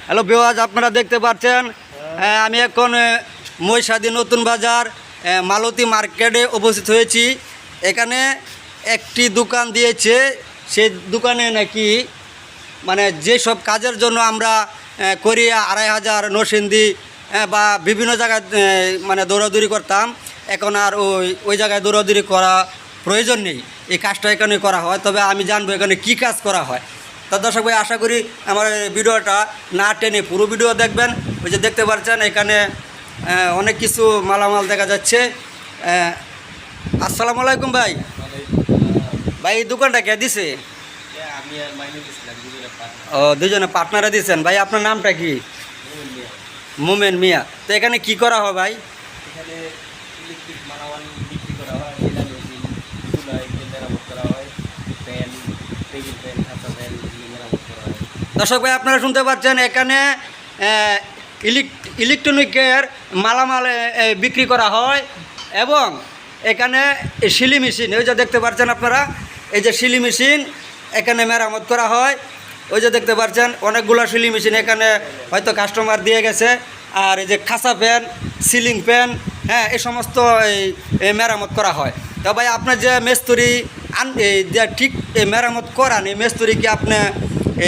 Hello viewers, আপনারা দেখতে পাচ্ছেন আমি এখন মহিষাদী নতুন বাজার মালতী মার্কেটে উপস্থিত হয়েছি। এখানে একটি দোকান দিয়েছে, সেই দোকানে নাকি মানে যেসব কাজের জন্য আমরা করি 2500 নরসিংদী বা বিভিন্ন জায়গায় মানে দৌড়াদৌড়ি করতাম, এখন আর ওই জায়গায় দৌড়াদৌড়ি করা প্রয়োজন নেই। এই কাজটা এখানে করা হয়। তবে আমি জানবো এখানে কি কাজ করা হয়। তা দর্শক ভাই, আশা করি আমার ভিডিওটা না টেনে পুরো ভিডিও দেখবেন। ওই যে দেখতে পাচ্ছেন এখানে অনেক কিছু মালামাল দেখা যাচ্ছে। আসসালামু আলাইকুম ভাই। ভাই এই দোকানটা কে দিছে? ও, দুজনে পার্টনারে দিচ্ছেন। ভাই আপনার নামটা কি? মোমেন মিয়া। তো এখানে কি করা হয় ভাই? দর্শক ভাই, আপনারা শুনতে পাচ্ছেন এখানে ইলেকট্রনিকের মালামাল বিক্রি করা হয় এবং এখানে সিলি মেশিন, ওই যে দেখতে পাচ্ছেন আপনারা, এই যে সিলি মেশিন এখানে মেরামত করা হয়। ওই যে দেখতে পাচ্ছেন অনেকগুলো সিলি মেশিন এখানে হয়তো কাস্টমার দিয়ে গেছে। আর এই যে খাঁচা ফ্যান, সিলিং ফ্যান, হ্যাঁ, এই সমস্ত এই মেরামত করা হয়। তো ভাই আপনার যে মিস্ত্রি ঠিক এই মেরামত করান, এই মিস্ত্রি কি আপনি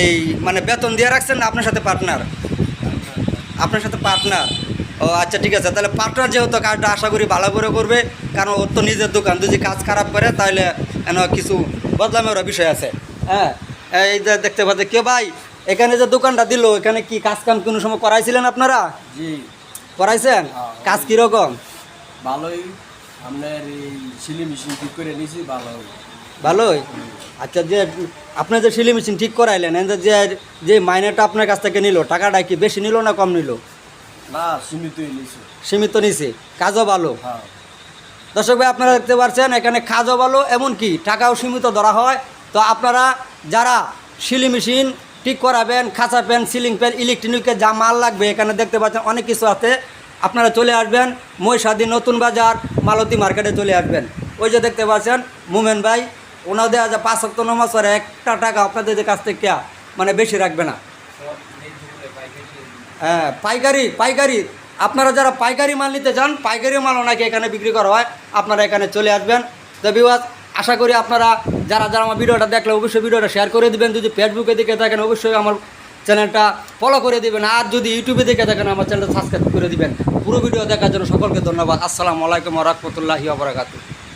এই মানে বেতন দিয়ে রাখছেন না আপনার সাথে পার্টনার? আপনার সাথে পার্টনার। ও আচ্ছা, ঠিক আছে। তাহলে পার্টনার যেহেতু কাজটা আশা করি ভালো করে করবে, কারণ ওর তো নিজের দোকান, যদি কাজ খারাপ করে তাহলে কিছু বদলামেরও বিষয় আছে। হ্যাঁ, এই যে দেখতে পাচ্ছি কে ভাই এখানে যে দোকানটা দিল, এখানে কি কাজ কাম কোনো সময় করাইছিলেন আপনারা? জি, করাইছেন। কাজ কীরকম? ভালোই। আপনার এই সিলি মেশিন ঠিক করে নিয়েছি, ভালোই। আচ্ছা, যে আপনার যে সিলি মেশিন ঠিক করাইলেন, যে যে মাইনেটা আপনার কাছ থেকে নিল, টাকাটা কি বেশি নিল না কম নিল? না, সীমিতই নিয়েছি। সীমিত নিছে, কাজও ভালো। হ্যাঁ। দর্শক ভাই, আপনারা দেখতে পাচ্ছেন এখানে কাজও ভালো, এমনকি টাকাও সীমিত ধরা হয়। তো আপনারা যারা সিলি মেশিন ঠিক করাবেন, খাঁচা ফ্যান, সিলিং ফ্যান, ইলেকট্রনিকের যা মাল লাগবে, এখানে দেখতে পাচ্ছেন অনেক কিছু আছে। আপনারা চলে আসবেন মহিষাদী নতুন বাজার মালতী মার্কেটে চলে আসবেন। ওই যে দেখতে পাচ্ছেন মোমেন ভাই, ওনার দেওয়া যায় 5 ওয়াক্ত নামাজ পড়ে, একটা টাকা আপনাদের কাছ থেকে মানে বেশি রাখবে না। হ্যাঁ, পাইকারি আপনারা যারা পাইকারি মাল নিতে চান, পাইকারি মালও নাকি এখানে বিক্রি করা হয়। আপনারা এখানে চলে আসবেন। তো ভিউয়ার্স, আশা করি আপনারা যারা আমার ভিডিওটা দেখলে অবশ্যই ভিডিওটা শেয়ার করে দিবেন। যদি ফেসবুকে দেখে থাকেন অবশ্যই আমার চ্যানেলটা ফলো করে দিবেন। আর যদি ইউটিউবে দেখে থাকেন আমার চ্যানেলটা সাবস্ক্রাইব করে দিবেন। পুরো ভিডিও দেখার জন্য সকলকে ধন্যবাদ। আসসালামু আলাইকুম ওয়া রাহমাতুল্লাহি ওয়া বারাকাতুহু।